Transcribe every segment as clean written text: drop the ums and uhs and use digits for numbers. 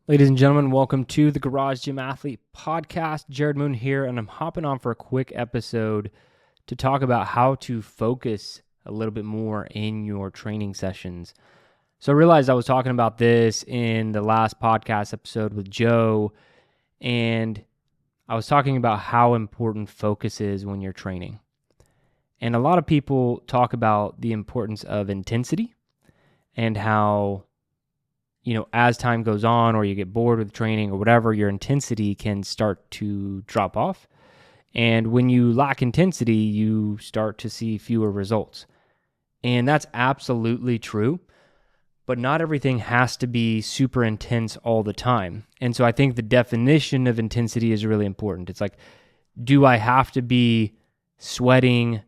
Ladies and gentlemen, welcome to the Garage Gym Athlete Podcast. Jerred Moon here, and I'm hopping on for a quick episode to talk about how to focus a little bit more in your training sessions. So I realized I was talking about this in the last podcast episode with Joe, and I was talking about how important focus is when you're training. And a lot of people talk about the importance of intensity and how as time goes on or you get bored with training or whatever, your intensity can start to drop off. And when you lack intensity, you start to see fewer results. And that's absolutely true, but not everything has to be super intense all the time. And so I think the definition of intensity is really important. It's like, do I have to be sweating,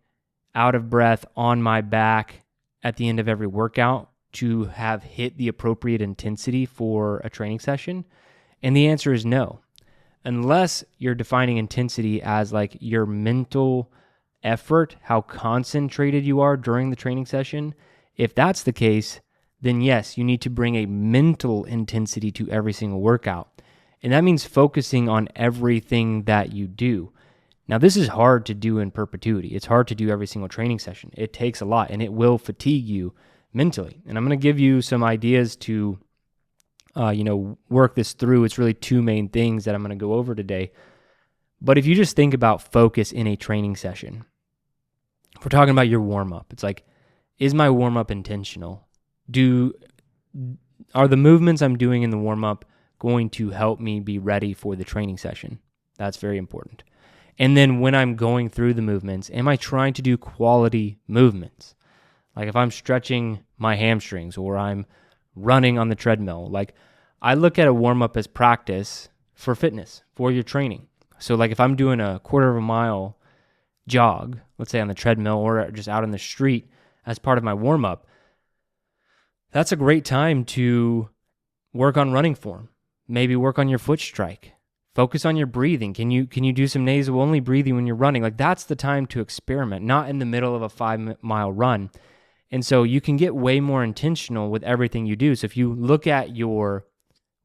out of breath, on my back at the end of every workout to have hit the appropriate intensity for a training session? And the answer is no. Unless you're defining intensity as like your mental effort, how concentrated you are during the training session. If that's the case, then yes, you need to bring a mental intensity to every single workout. And that means focusing on everything that you do. Now, this is hard to do in perpetuity. It's hard to do every single training session. It takes a lot, and it will fatigue you mentally. And I'm going to give you some ideas to, work this through. It's really two main things that I'm going to go over today. But if you just think about focus in a training session, if we're talking about your warm-up, it's like, is my warm-up intentional? Are the movements I'm doing in the warm-up going to help me be ready for the training session? That's very important. And then when I'm going through the movements, am I trying to do quality movements? Like if I'm stretching my hamstrings or I'm running on the treadmill, like I look at a warm-up as practice for fitness, for your training. So like if I'm doing a quarter of a mile jog, let's say on the treadmill or just out on the street as part of my warm-up, that's a great time to work on running form, maybe work on your foot strike. Focus on your breathing. Can you do some nasal only breathing when you're running? Like that's the time to experiment, not in the middle of a 5-mile run. And so you can get way more intentional with everything you do. So if you look at your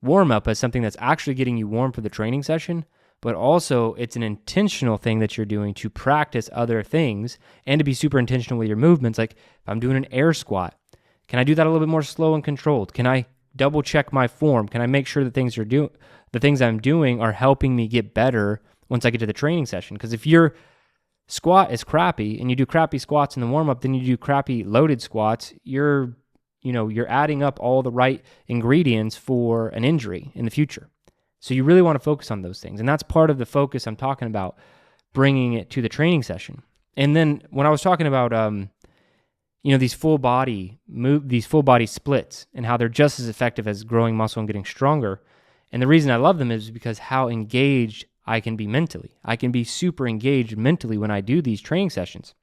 warm-up as something that's actually getting you warm for the training session, but also it's an intentional thing that you're doing to practice other things and to be super intentional with your movements. Like if I'm doing an air squat, can I do that a little bit more slow and controlled? Can I double check my form? Can I make sure that the things I'm doing are helping me get better once I get to the training session? Because if your squat is crappy and you do crappy squats in the warm-up, then you do crappy loaded squats, you're adding up all the right ingredients for an injury in the future. So you really want to focus on those things. And that's part of the focus I'm talking about, bringing it to the training session. And then when I was talking about these full body splits and how they're just as effective as growing muscle and getting stronger. And the reason I love them is because how engaged I can be mentally. I can be super engaged mentally when I do these training sessions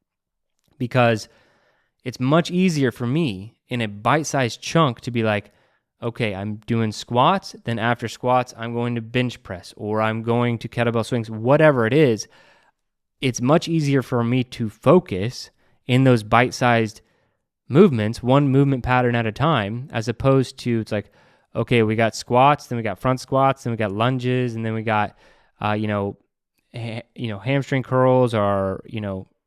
because it's much easier for me in a bite-sized chunk to be like, okay, I'm doing squats, then after squats, I'm going to bench press or I'm going to kettlebell swings, whatever it is. It's much easier for me to focus in those bite-sized movements, one movement pattern at a time, as opposed to it's like, okay, we got squats, then we got front squats, then we got lunges, and then we got hamstring curls or,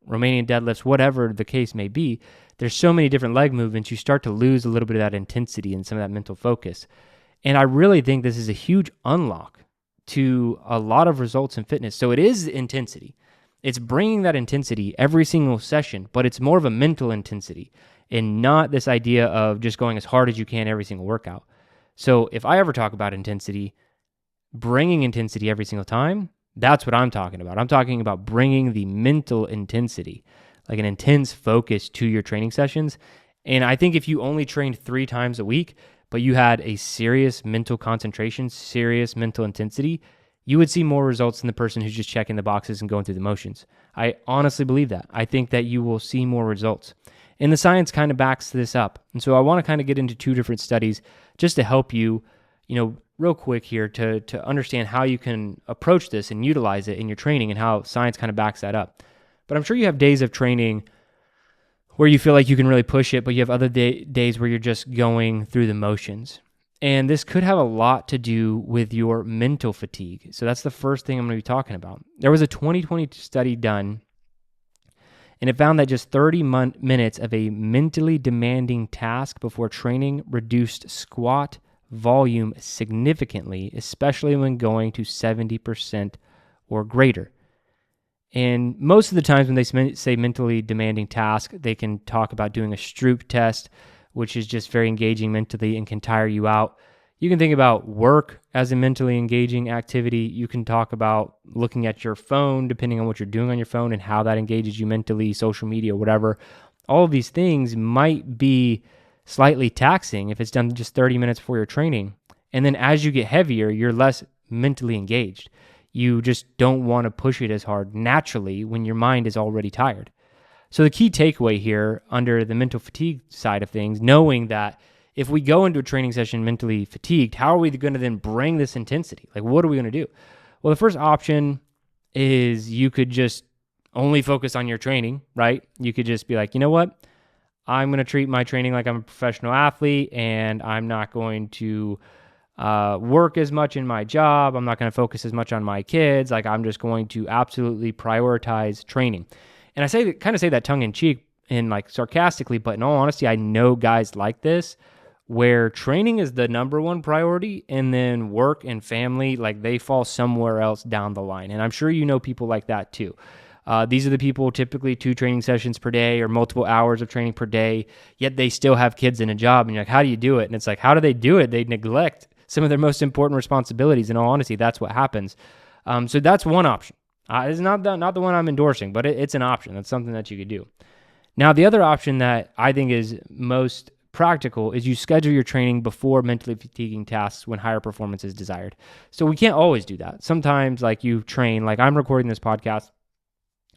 Romanian deadlifts, whatever the case may be. There's so many different leg movements, you start to lose a little bit of that intensity and some of that mental focus. And I really think this is a huge unlock to a lot of results in fitness. So it is intensity. It's bringing that intensity every single session, but it's more of a mental intensity and not this idea of just going as hard as you can every single workout. So if I ever talk about intensity, bringing intensity every single time, that's what I'm talking about. I'm talking about bringing the mental intensity, like an intense focus to your training sessions. And I think if you only trained 3 times a week, but you had a serious mental concentration, serious mental intensity, you would see more results than the person who's just checking the boxes and going through the motions. I honestly believe that. I think that you will see more results. And the science kind of backs this up. And so I want to kind of get into 2 different studies just to help you, real quick here to understand how you can approach this and utilize it in your training and how science kind of backs that up. But I'm sure you have days of training where you feel like you can really push it, but you have other days where you're just going through the motions. And this could have a lot to do with your mental fatigue. So that's the first thing I'm going to be talking about. There was a 2020 study done, and it found that just 30 minutes of a mentally demanding task before training reduced squat volume significantly, especially when going to 70% or greater. And most of the times when they say mentally demanding task, they can talk about doing a Stroop test, which is just very engaging mentally and can tire you out. You can think about work as a mentally engaging activity. You can talk about looking at your phone, depending on what you're doing on your phone and how that engages you mentally, social media, whatever. All of these things might be slightly taxing if it's done just 30 minutes before your training. And then as you get heavier, you're less mentally engaged. You just don't want to push it as hard naturally when your mind is already tired. So the key takeaway here under the mental fatigue side of things, knowing that if we go into a training session mentally fatigued, how are we going to then bring this intensity? Like, what are we going to do? Well, the first option is you could just only focus on your training, right? You could just be like, you know what? I'm going to treat my training like I'm a professional athlete, and I'm not going to work as much in my job. I'm not going to focus as much on my kids. Like, I'm just going to absolutely prioritize training. And I kind of say that tongue in cheek and like sarcastically, but in all honesty, I know guys like this where training is the number one priority and then work and family, like they fall somewhere else down the line. And I'm sure you know people like that too. These are the people typically 2 training sessions per day or multiple hours of training per day, yet they still have kids and a job. And you're like, how do you do it? And it's like, how do they do it? They neglect some of their most important responsibilities. In all honesty, that's what happens. So that's one option. It's not the one I'm endorsing, but it's an option. That's something that you could do. Now, the other option that I think is most practical is you schedule your training before mentally fatiguing tasks when higher performance is desired. So we can't always do that. Sometimes like you train, like I'm recording this podcast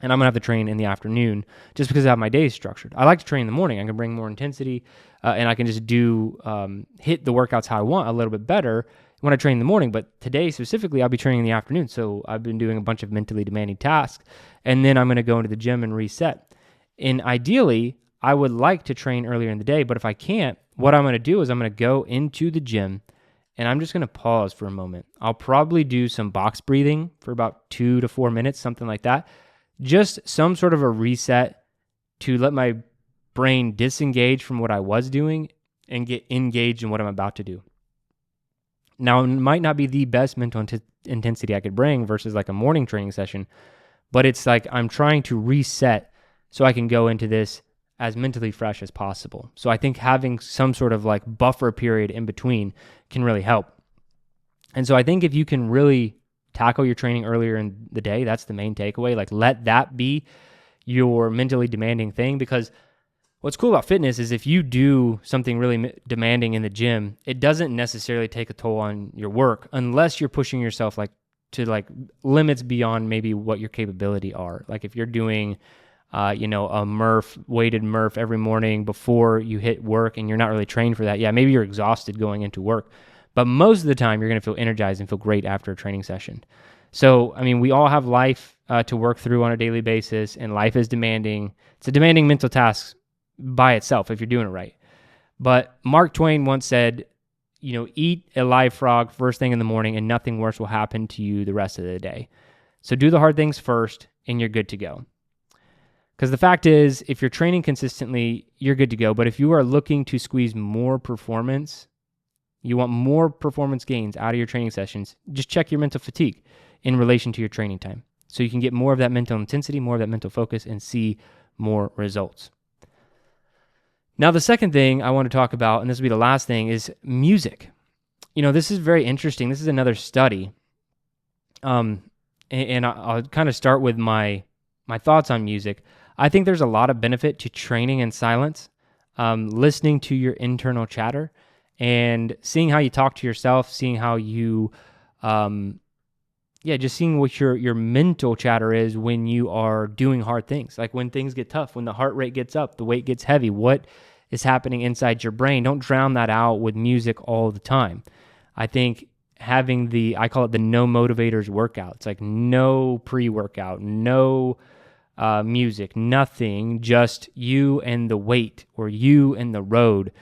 and I'm going to have to train in the afternoon just because I have my days structured. I like to train in the morning. I can bring more intensity and I can just hit the workouts how I want a little bit better when I train in the morning. But today specifically, I'll be training in the afternoon. So I've been doing a bunch of mentally demanding tasks and then I'm going to go into the gym and reset. And ideally, I would like to train earlier in the day, but if I can't, what I'm going to do is I'm going to go into the gym and I'm just going to pause for a moment. I'll probably do some box breathing for about 2 to 4 minutes, something like that. Just some sort of a reset to let my brain disengage from what I was doing and get engaged in what I'm about to do. Now, it might not be the best mental intensity I could bring versus like a morning training session, but it's like I'm trying to reset so I can go into this as mentally fresh as possible. So I think having some sort of like buffer period in between can really help. And so I think if you can really tackle your training earlier in the day, that's the main takeaway. Like let that be your mentally demanding thing, because what's cool about fitness is if you do something really demanding in the gym, it doesn't necessarily take a toll on your work unless you're pushing yourself like to like limits beyond maybe what your capability are. Like if you're doing a weighted Murph every morning before you hit work and you're not really trained for that. Yeah, maybe you're exhausted going into work, but most of the time you're going to feel energized and feel great after a training session. So, I mean, we all have life to work through on a daily basis and life is demanding. It's a demanding mental task by itself if you're doing it right. But Mark Twain once said, eat a live frog first thing in the morning and nothing worse will happen to you the rest of the day. So do the hard things first and you're good to go. Because the fact is, if you're training consistently, you're good to go. But if you are looking to squeeze more performance, you want more performance gains out of your training sessions, just check your mental fatigue in relation to your training time. So you can get more of that mental intensity, more of that mental focus, and see more results. Now, the second thing I want to talk about, and this will be the last thing, is music. This is very interesting. This is another study. And I'll kind of start with my thoughts on music. I think there's a lot of benefit to training in silence, listening to your internal chatter, and seeing how you talk to yourself, seeing how you, just seeing what your mental chatter is when you are doing hard things. Like when things get tough, when the heart rate gets up, the weight gets heavy, what is happening inside your brain? Don't drown that out with music all the time. I think having I call it the no motivators workout. It's like no pre-workout, no music, nothing, just you and the weight or you and the road.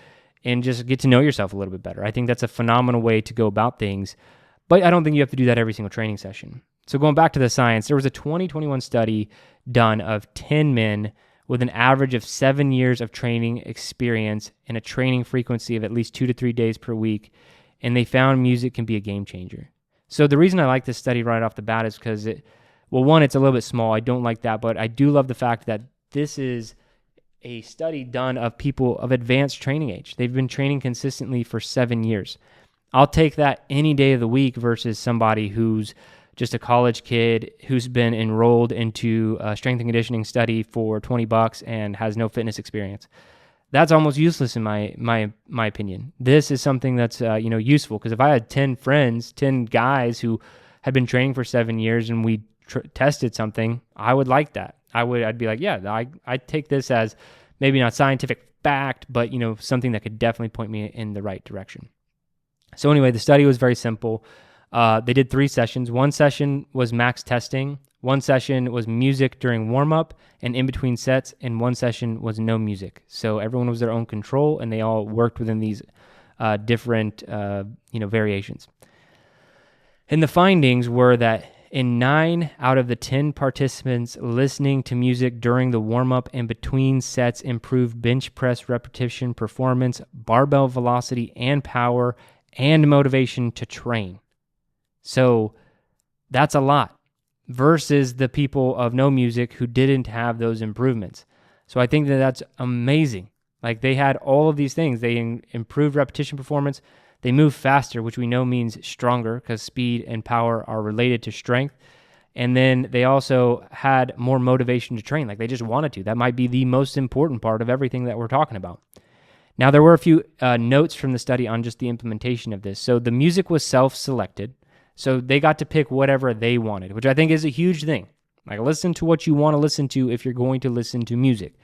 and just get to know yourself a little bit better. I think that's a phenomenal way to go about things, but I don't think you have to do that every single training session. So going back to the science, there was a 2021 study done of 10 men with an average of 7 years of training experience and a training frequency of at least 2 to 3 days per week, and they found music can be a game changer. So the reason I like this study right off the bat is because one, it's a little bit small. I don't like that, but I do love the fact that this is a study done of people of advanced training age. They've been training consistently for 7 years. I'll take that any day of the week versus somebody who's just a college kid who's been enrolled into a strength and conditioning study for $20 and has no fitness experience. That's almost useless in my opinion. This is something that's useful, because if I had 10 friends, 10 guys who had been training for 7 years and we tested something, I would like that. I'd be like, yeah, I take this as maybe not scientific fact, but something that could definitely point me in the right direction. So anyway, the study was very simple. They did 3 sessions. 1 session was max testing. 1 session was music during warm-up and in between sets, and 1 session was no music. So everyone was their own control, and they all worked within these different variations. And the findings were that in 9 out of the 10 participants, listening to music during the warm-up and between sets improved bench press repetition performance, barbell velocity and power, and motivation to train. So that's a lot versus the people of no music who didn't have those improvements. So I think that that's amazing. Like, they had all of these things. They improved repetition performance. They moved faster, which we know means stronger, because speed and power are related to strength. And then they also had more motivation to train. Like, they just wanted to. That might be the most important part of everything that we're talking about. Now, there were a few notes from the study on just the implementation of this. So the music was self-selected. So they got to pick whatever they wanted, which I think is a huge thing. Like, listen to what you want to listen to if you're going to listen to music.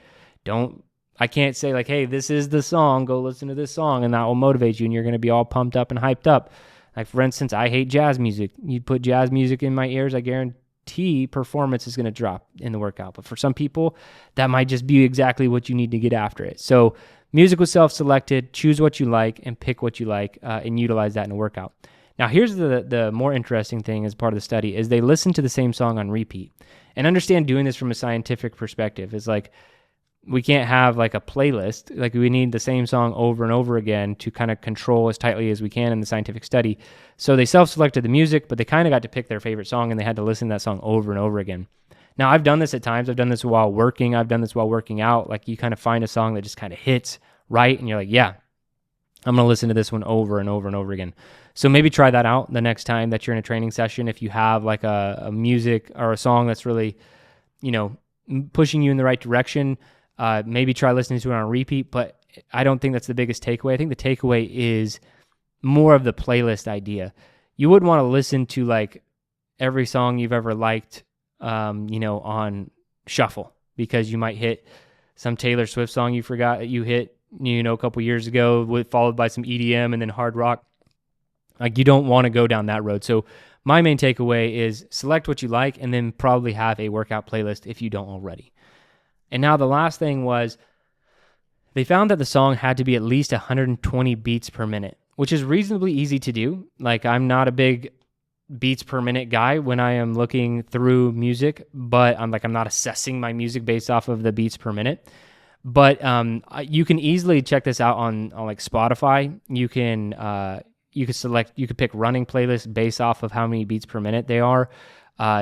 I can't say like, hey, this is the song, go listen to this song, and that will motivate you, and you're going to be all pumped up and hyped up. Like, for instance, I hate jazz music. You put jazz music in my ears, I guarantee performance is going to drop in the workout. But for some people, that might just be exactly what you need to get after it. So music was self-selected. Choose what you like and pick what you like and utilize that in a workout. Now, here's the more interesting thing as part of the study is they listened to the same song on repeat. And understand, doing this from a scientific perspective is like, we can't have like a playlist. Like, we need the same song over and over again to kind of control as tightly as we can in the scientific study. So they self-selected the music, but they kind of got to pick their favorite song, and they had to listen to that song over and over again. Now, I've done this at times. I've done this while working. I've done this while working out. Like, you kind of find a song that just kind of hits right, and you're like, yeah, I'm going to listen to this one over and over and over again. So maybe try that out the next time that you're in a training session. If you have like a music or a song that's really, pushing you in the right direction, maybe try listening to it on repeat. But I don't think that's the biggest takeaway. I think the takeaway is more of the playlist idea. You wouldn't want to listen to like every song you've ever liked, on shuffle, because you might hit some Taylor Swift song you forgot that you hit, a couple years ago, followed by some EDM and then hard rock. Like, you don't want to go down that road. So my main takeaway is select what you like, and then probably have a workout playlist if you don't already. And now the last thing was, they found that the song had to be at least 120 beats per minute, which is reasonably easy to do. Like, I'm not a big beats per minute guy when I am looking through music, but I'm not assessing my music based off of the beats per minute. But you can easily check this out on like Spotify. You could pick running playlists based off of how many beats per minute they are.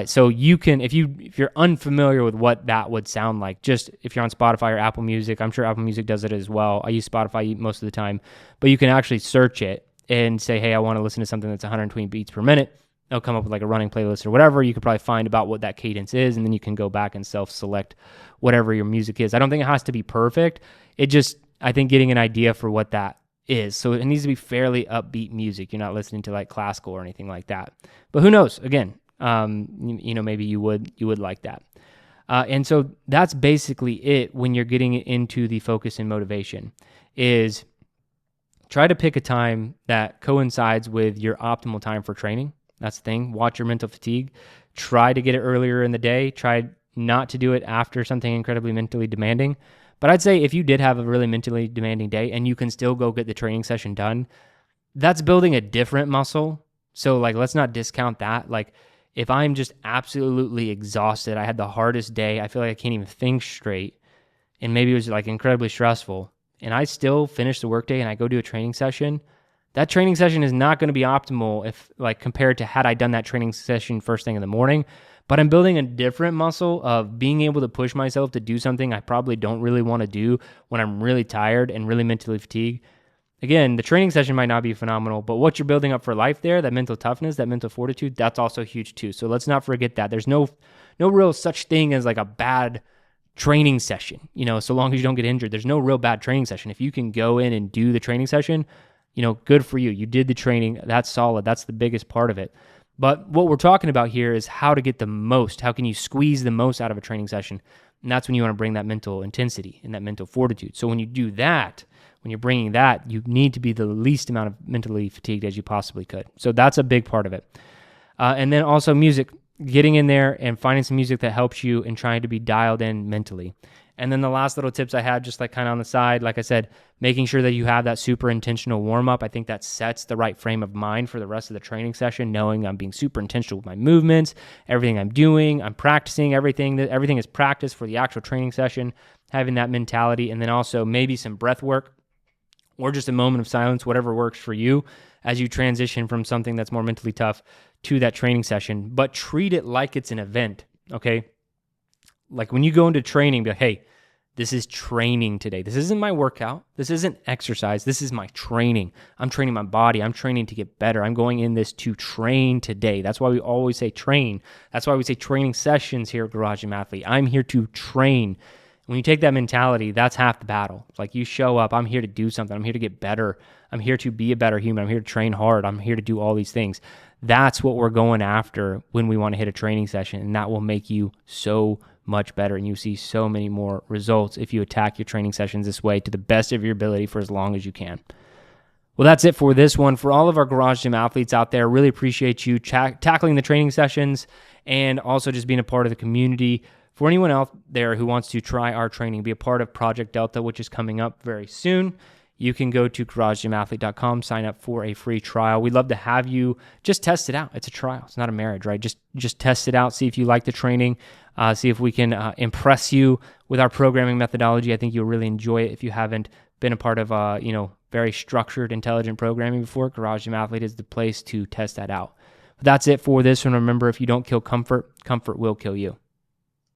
So you can, if you're unfamiliar with what that would sound like, just if you're on Spotify or Apple Music, I'm sure Apple Music does it as well. I use Spotify most of the time, but you can actually search it and say, hey, I want to listen to something that's 120 beats per minute. It'll come up with like a running playlist or whatever. You could probably find about what that cadence is, and then you can go back and self-select whatever your music is. I don't think it has to be perfect. I think getting an idea for what that is. So it needs to be fairly upbeat music. You're not listening to like classical or anything like that. But who knows? Again, maybe you would like that. And so that's basically it when you're getting into the focus and motivation, is try to pick a time that coincides with your optimal time for training. That's the thing. Watch your mental fatigue. Try to get it earlier in the day. Try not to do it after something incredibly mentally demanding. But I'd say if you did have a really mentally demanding day and you can still go get the training session done, that's building a different muscle. So like, let's not discount that. Like if I'm just absolutely exhausted, I had the hardest day, I feel like I can't even think straight, and maybe it was like incredibly stressful, and I still finish the workday and I go do a training session, that training session is not going to be optimal if like compared to had I done that training session first thing in the morning. But I'm building a different muscle of being able to push myself to do something I probably don't really want to do when I'm really tired and really mentally fatigued. Again, the training session might not be phenomenal, but what you're building up for life there, that mental toughness, that mental fortitude, that's also huge too. So let's not forget that. There's no real such thing as like a bad training session, so long as you don't get injured. There's no real bad training session. If you can go in and do the training session, good for you. You did the training. That's solid. That's the biggest part of it. But what we're talking about here is how to get the most. How can you squeeze the most out of a training session? And that's when you want to bring that mental intensity and that mental fortitude. So when you do that, when you're bringing that, you need to be the least amount of mentally fatigued as you possibly could. So that's a big part of it. And then also music, getting in there and finding some music that helps you and trying to be dialed in mentally. And then the last little tips I had, just like kind of on the side, like I said, making sure that you have that super intentional warm-up. I think that sets the right frame of mind for the rest of the training session, knowing I'm being super intentional with my movements, everything I'm doing, I'm practicing everything is practice for the actual training session, having that mentality, and then also maybe some breath work or just a moment of silence, whatever works for you as you transition from something that's more mentally tough to that training session. But treat it like it's an event, okay? Like when you go into training, be like, hey, this is training today. This isn't my workout. This isn't exercise. This is my training. I'm training my body. I'm training to get better. I'm going in this to train today. That's why we always say train. That's why we say training sessions here at Garage Gym Athlete. I'm here to train. When you take that mentality, that's half the battle. It's like you show up, I'm here to do something. I'm here to get better. I'm here to be a better human. I'm here to train hard. I'm here to do all these things. That's what we're going after when we want to hit a training session, and that will make you so much better, and you see so many more results if you attack your training sessions this way to the best of your ability for as long as you can. Well, that's it for this one. For all of our Garage Gym athletes out there, really appreciate you tackling the training sessions and also just being a part of the community. For anyone out there who wants to try our training, be a part of Project Delta, which is coming up very soon, you can go to garagegymathlete.com, sign up for a free trial. We'd love to have you just test it out. It's a trial. It's not a marriage, right? Just test it out, see if you like the training, see if we can impress you with our programming methodology. I think you'll really enjoy it if you haven't been a part of very structured, intelligent programming before. Garage Gym Athlete is the place to test that out. But that's it for this one. Remember, if you don't kill comfort, comfort will kill you.